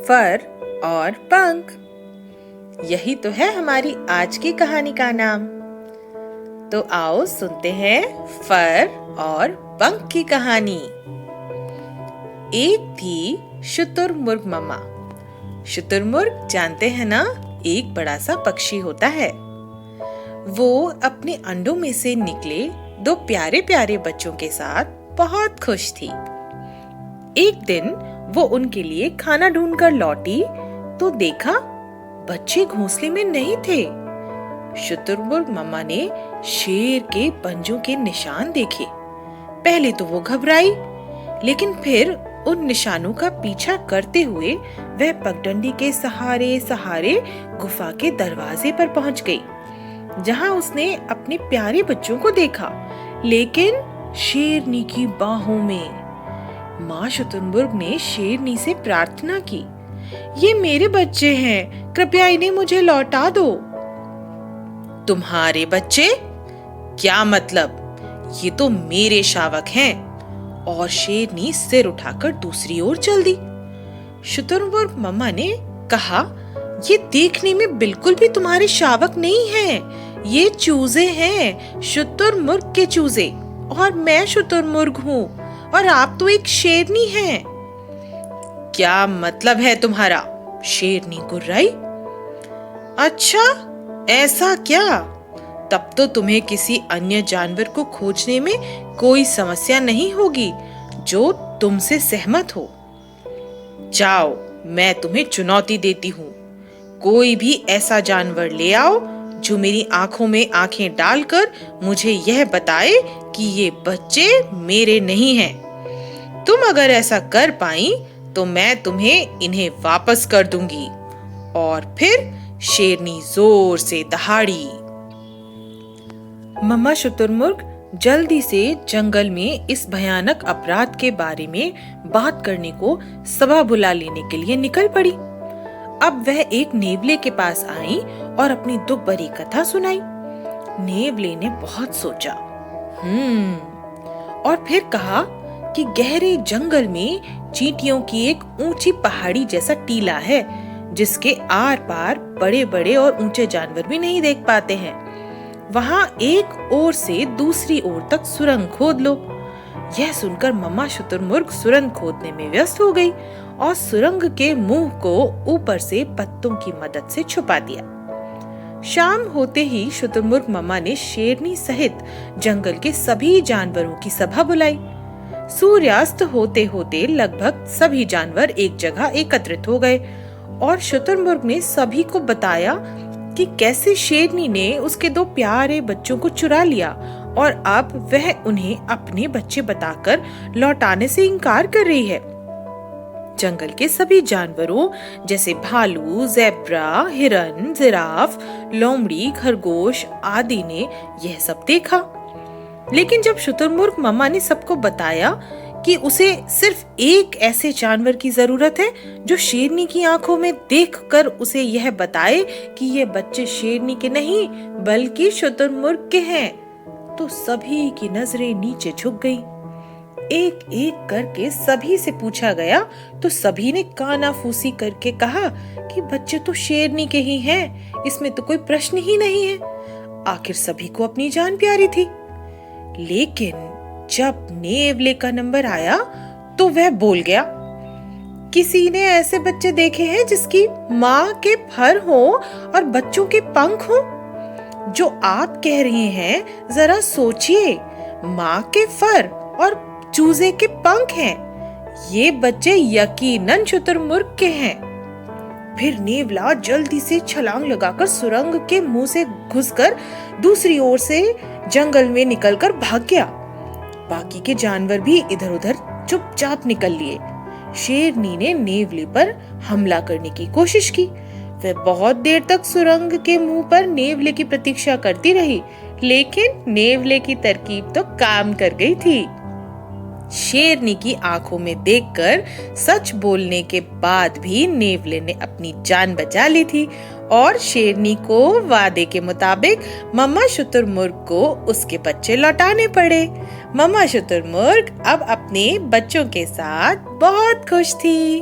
फर और पंख। यही तो है हमारी आज की कहानी का नाम। तो आओ सुनते हैं फर और पंख की कहानी। एक थी शुतुरमुर्ग मम्मा। शुतुरमुर्ग जानते हैं ना, एक बड़ा सा पक्षी होता है। वो अपने अंडों में से निकले दो प्यारे प्यारे बच्चों के साथ बहुत खुश थी। एक दिन वो उनके लिए खाना ढूंढकर लौटी तो देखा बच्चे घोंसले में नहीं थे। शुतुरमुर्ग मम्मा ने शेर के पंजों के निशान देखे। पहले तो वो घबराई, लेकिन फिर उन निशानों का पीछा करते हुए वह पगडंडी के सहारे सहारे गुफा के दरवाजे पर पहुंच गई, जहां उसने अपने प्यारे बच्चों को देखा, लेकिन शेरनी की बाहों में। माँ शुतुरमुर्ग ने शेरनी से प्रार्थना की, ये मेरे बच्चे हैं, कृपया इन्हें मुझे लौटा दो। तुम्हारे बच्चे? क्या मतलब? ये तो मेरे शावक हैं। और शेरनी सिर उठाकर दूसरी ओर चल दी। शुतुरमुर्ग मम्मा ने कहा, ये देखने में बिल्कुल भी तुम्हारे शावक नहीं हैं। ये चूजे हैं, शुतुरमुर्ग के चूजे। और मैं शुतुरमुर्ग हूँ और आप तो एक शेरनी हैं। क्या मतलब है तुम्हारा? शेरनी गुर्राई। अच्छा, ऐसा क्या? तब तो तुम्हें किसी अन्य जानवर को खोजने में कोई समस्या नहीं होगी जो तुमसे सहमत हो। जाओ, मैं तुम्हें चुनौती देती हूँ। कोई भी ऐसा जानवर ले आओ जो मेरी आंखों में आंखें डालकर मुझे यह बताए कि ये बच्चे मेरे नहीं हैं। तुम अगर ऐसा कर पाई तो मैं तुम्हें इन्हें वापस कर दूंगी। और फिर शेरनी जोर से दहाड़ी। मम्मा शुतुरमुर्ग जल्दी से जंगल में इस भयानक अपराध के बारे में बात करने को सभा बुला लेने के लिए निकल पड़ी। अब वह एक नेवले के पास आई और अपनी दुख भरी कथा सुनाई। नेवले ने बहुत सोचा, और फिर कहा कि गहरे जंगल में चींटियों की एक ऊंची पहाड़ी जैसा टीला है, जिसके आर पार बड़े बड़े और ऊंचे जानवर भी नहीं देख पाते हैं। वहां एक ओर से दूसरी ओर तक सुरंग खोद लो। यह सुनकर मम्मा शुतुरमुर्ग सुरंग खोदने में व्यस्त हो गई और सुरंग के मुंह को ऊपर से पत्तों की मदद से छुपा दिया। शाम होते ही शुतुरमुर्ग मम्मा ने शेरनी सहित जंगल के सभी जानवरों की सभा बुलाई। सूर्यास्त होते होते लगभग सभी जानवर एक जगह एकत्रित हो गए और शुतुरमुर्ग ने सभी को बताया कि कैसे शेरनी ने उसके दो प्यारे बच्चों को चुरा लिया और अब वह उन्हें अपने बच्चे बताकर लौटाने से इनकार कर रही है। जंगल के सभी जानवरों जैसे भालू, ज़ेब्रा, हिरन, जिराफ, लोमड़ी, खरगोश आदि ने यह सब देखा। लेकिन जब शुतुरमुर्ग मम्मा ने सबको बताया कि उसे सिर्फ एक ऐसे जानवर की जरूरत है जो शेरनी की आंखों में देखकर उसे यह बताए कि ये बच्चे शेरनी के नहीं बल्कि शुतुरमुर्ग के हैं, तो सभी की नजरें नीचे झुक गईं। एक एक करके सभी से पूछा गया तो सभी ने कानाफूसी करके कहा कि बच्चे तो शेरनी के ही हैं, इसमें तो कोई प्रश्न ही नहीं है। आखिर सभी को अपनी जान प्यारी थी। लेकिन जब नेवले का नंबर आया तो वह बोल गया, किसी ने ऐसे बच्चे देखे हैं जिसकी माँ के फर हो और बच्चों के पंख हो? जो आप कह रहे हैं जरा सोचिए, माँ के फर और चूजे के पंख हैं। ये बच्चे यकीनन शुतुरमुर्ग के हैं। फिर नेवला जल्दी से छलांग लगाकर सुरंग के मुंह से घुसकर दूसरी ओर से जंगल में निकलकर भाग गया। बाकी के जानवर भी इधर उधर चुपचाप निकल लिए। शेरनी ने नेवले पर हमला करने की कोशिश की। वह बहुत देर तक सुरंग के मुंह पर नेवले की प्रतीक्षा करती रही, लेकिन नेवले की तरकीब तो काम कर गई थी। शेरनी की आंखों में देखकर सच बोलने के बाद भी नेवले ने अपनी जान बचा ली थी और शेरनी को वादे के मुताबिक मम्मा शुतुरमुर्ग को उसके बच्चे लौटाने पड़े। मम्मा शुतुरमुर्ग अब अपने बच्चों के साथ बहुत खुश थी।